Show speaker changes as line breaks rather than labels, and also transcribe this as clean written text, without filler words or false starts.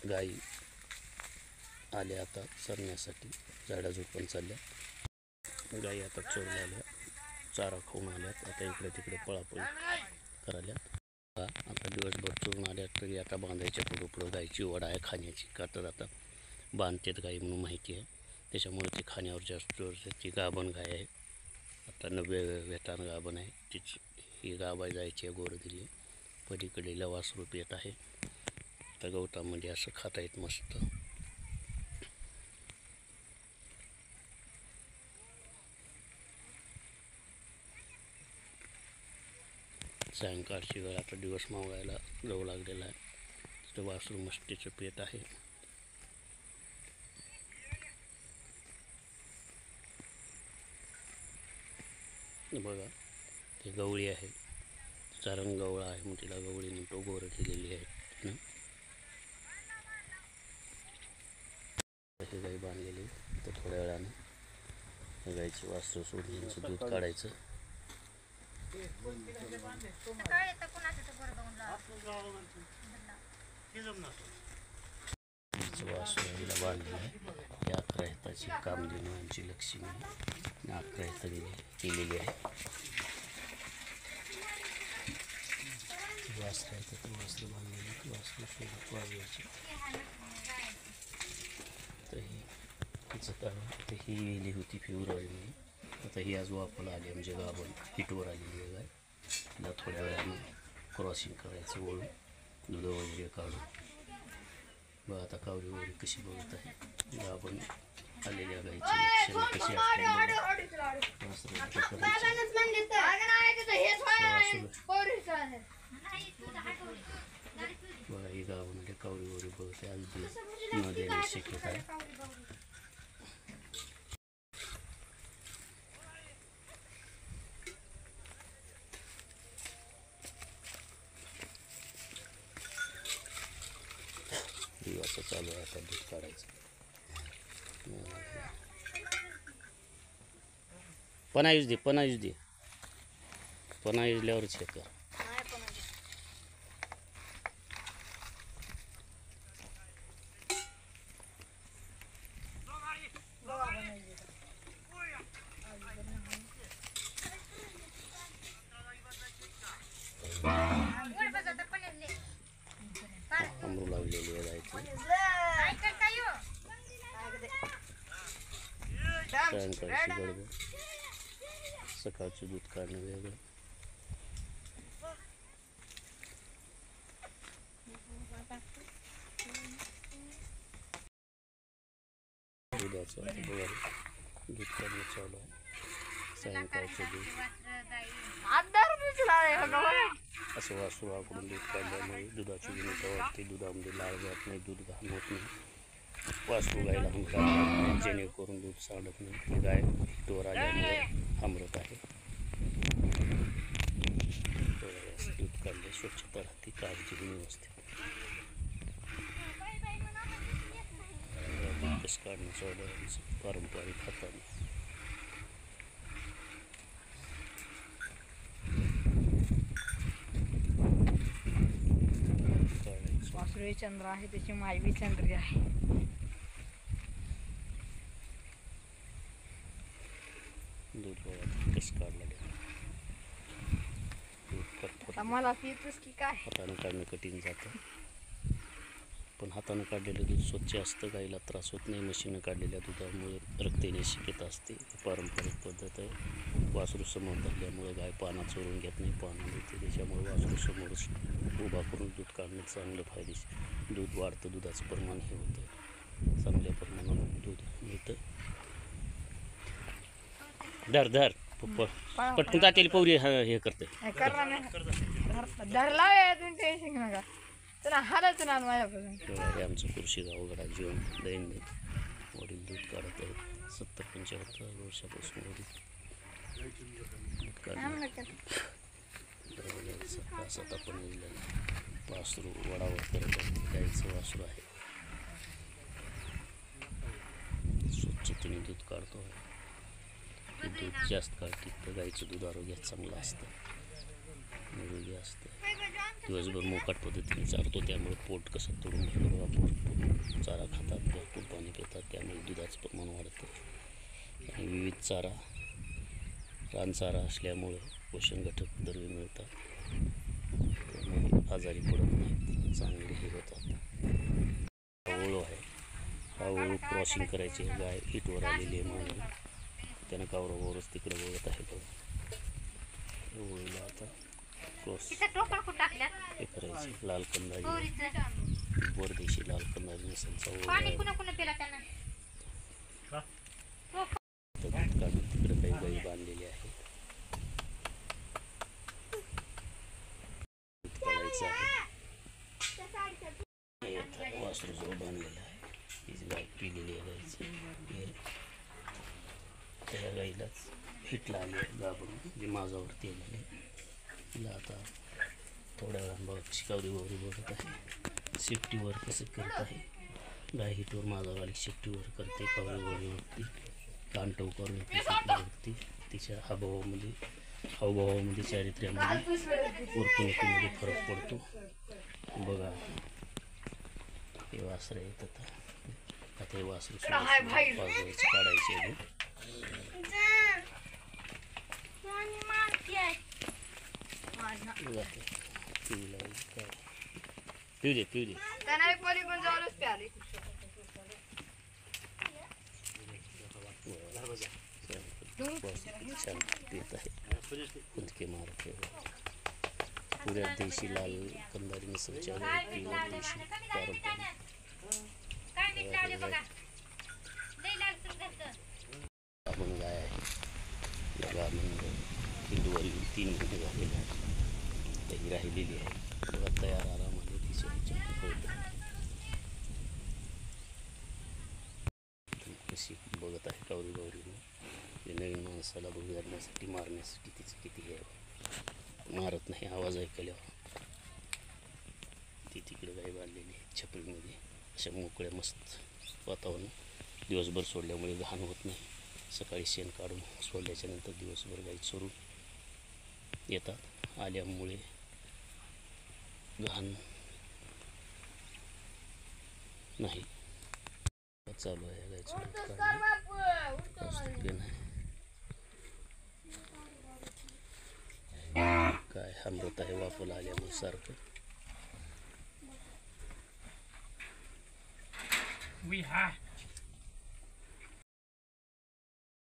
गाई आल्या आता चरण्यासाठी, झाडाझुडपण चालल्या. गाई आता चरून आल्या, चारा खाऊन आल्यात. आता इकडे तिकडे पळापळी करायला. आता दिवसभर चरून आल्या तरी आता बांधायच्या पुढं गायची ओढ आहे खाण्याची. का तर आता बांधतेत गाई म्हणून माहिती आहे, त्याच्यामुळे ती खाण्यावर जास्त ती गाभण गाय आहे. आता 90 वेतान गाभण आहे. तीच ही गाबाय जायची आहे. गोरं दिली पलीकडे वासरू येत आहे. आता गवतामध्ये असं खाता येत मस्त. सायंकाळची वेळ, आता दिवस मावळायला जाऊ लागलेला आहे. तिथं वासरू मस्तीचं पेत आहे. बघा ते गवळी आहे, तिचा रंग गवळा आहे, मग तिला गवळीने तो गोरं दिलेली आहे. ही गाई बांधलेली, तर थोड्या वेळानं गाईची वासरू सोडून यांचं दूध काढायचं. वासुराईला बांधलेलं आहे. ही 11 हाताची कामधेनू आमची लक्ष्मी 11 हात केलेली आहे. वासरं आहे तर वासरं बांधलेली, वासरं सोबत वाजवायची. तर ही तिचं कारण तर ही गेली होती फेब्रुवारीमध्ये. आता ही आज वापरायला आली, म्हणजे गाभण हिटवर आलेली आहे गाय. तिला थोड्या वेळानं क्रॉसिंग करायचं, वळून दूध वगैरे काढून. बघा आता कावरी वगैरे कशी बघत आहे. गाभण आलेल्या गायची लक्षणं कशी असतात बघा. ही गावामध्ये कावरी वगैरे बघत आहे. अगदी न देण्याची शक्यता आहे. दिवस चालू आहे आता दूध काढायचं. पणा यूज दे, पणा यूज दे, पणा युजल्यावरच हे कर. आंबू लागलेली आहे गायची. सायंकाळची गडबड, सकाळचं दूध काढणं वेगळं. दुधाचं दूध काढणं चालू आहे. सायंकाळचं दूध असं वासरू आकडून दूध काढल्यामुळे दुधाची गुणवत्ता वाढते. दुधामध्ये लाळ जात नाही, दूध घाण होत नाही. वासरू गायला हुंकार नाही, जेणेकरून दूध सांडत नाही. गाय हिटवर आल्यामुळे आमरत आहे. दूध काढले, स्वच्छता राहते, काळजी घेऊन व्यवस्थित. दूध काढण्याचं ऑर्डर पारंपरिक हाताने.
वासरू चंद्र आहे, त्याची मायवी चंद्री आहे.
दूध बघा कसं काढलेलं आहे. दूध फटफट
मला पितच की काय.
हातानं काढणं कठीण जातं, पण हातानं काढलेलं दूध स्वच्छ असतं. गाईला त्रास होत नाही. मशीनं काढलेल्या दुधामुळे रक्त येण्याची शक्यता असते. पारंपरिक पद्धत आहे. वासरू समोर धरल्यामुळे गाय पाना चोरून घेत नाही, पाना देते. त्याच्यामुळे वासरू समोरच उभा करून दूध काढणं चांगलं फायदेशीर. दूध वाढतं, दुधाचं प्रमाण हे होतं, चांगल्या प्रमाणात दूध मिळतं. धर धर पटकन जातील पौरी हे करते. हे आमचं कृषी गावगडा जीवन दैनंदिन. वडील दूध काढत आहेत. 70-75 वर्षापासून वडील दूध काढत. आता पण वासरू वडावर करत आहे. गाईचं वासरू आहे. स्वच्छतेने दूध काढतो आहे. दूध जास्त काढते तर गाईचं दूध आरोग्यात चांगलं असतं, निरोगी असतं. दिवसभर मोकाट पद्धतीने चारतो, त्यामुळे पोट कसं तोडून घेतो बघा. भरपूर चारा खातात, भरपूर पाणी पितात, त्यामुळे दुधाचं प्रमाण वाढतं. आणि विविध चारा, रानचारा असल्यामुळं पोषण घटक द्रव्य मिळतात, त्यामुळे आजारी पडत नाहीत, चांगले हे होतात. हा ओळू आहे, हा ओळू क्रॉसिंग करायची गाय हिटवर आलेली आहे मागून, त्यानं कावरावरच तिकडे बघत आहे बघा. ओळूला आता क्रॉस हे करायचे. लाल कंदारी, बोरदेशी लाल कंदारी नसेलचा ओळू आहे. काढून तिकडे काही गाई बांधलेली आहे, काढायचं आहे. वासरू जवळ बांधलेलं आहे, हीच गाय पिलेली आहे गायची. त्या गाईलाच हिटला आली आहे गाभरून, जी माझावरती आलेली आहे. तिला आता थोड्या वेळानं बघा शिकावरी वगैरे बघत आहे, सेफ्टीवर कसं करत आहे. गाय हिटवर माझावर आली, सेफ्टीवर करते, कावरी वगैरे कान टोकावर घेते. तिच्या हावभावामध्ये चारित्र्यामध्ये वर्तणुकीमध्ये फरक पडतो बघा. हे वासरं आहेत आता हे वासरू काढायचे आहे. पिऊ दे छान पित आहे, कुदके मारत आहे. पुऱ्या देशी लाल कंदारी नसलच्या प्युअर देशी पारंपरिक आपण गाय आहे. या गावामध्ये हिंदूवर 3 महिने झालेले आहे, ही राहिलेली आहे बघा. तयार आरामध्ये कशी बघत आहे कावरी गावरीनं. ते नवीन माणसाला बघू घालण्यासाठी, मारण्यासाठी तिचं किती हे मारत नाही आवाज ऐकल्यावर. ती तिकडे गाय बांधलेली आहे छपरीमध्ये. अशा मोकळ्या मस्त वातावरण, दिवसभर सोडल्यामुळे घाण होत नाही. सकाळी शेण काढून सोडल्याच्या नंतर दिवसभर गाई चरून येतात, आल्यामुळे घाण नाही. चालू आहे गायचं काय हमरत आहे वापरला आल्यामुळे सारखं.
We have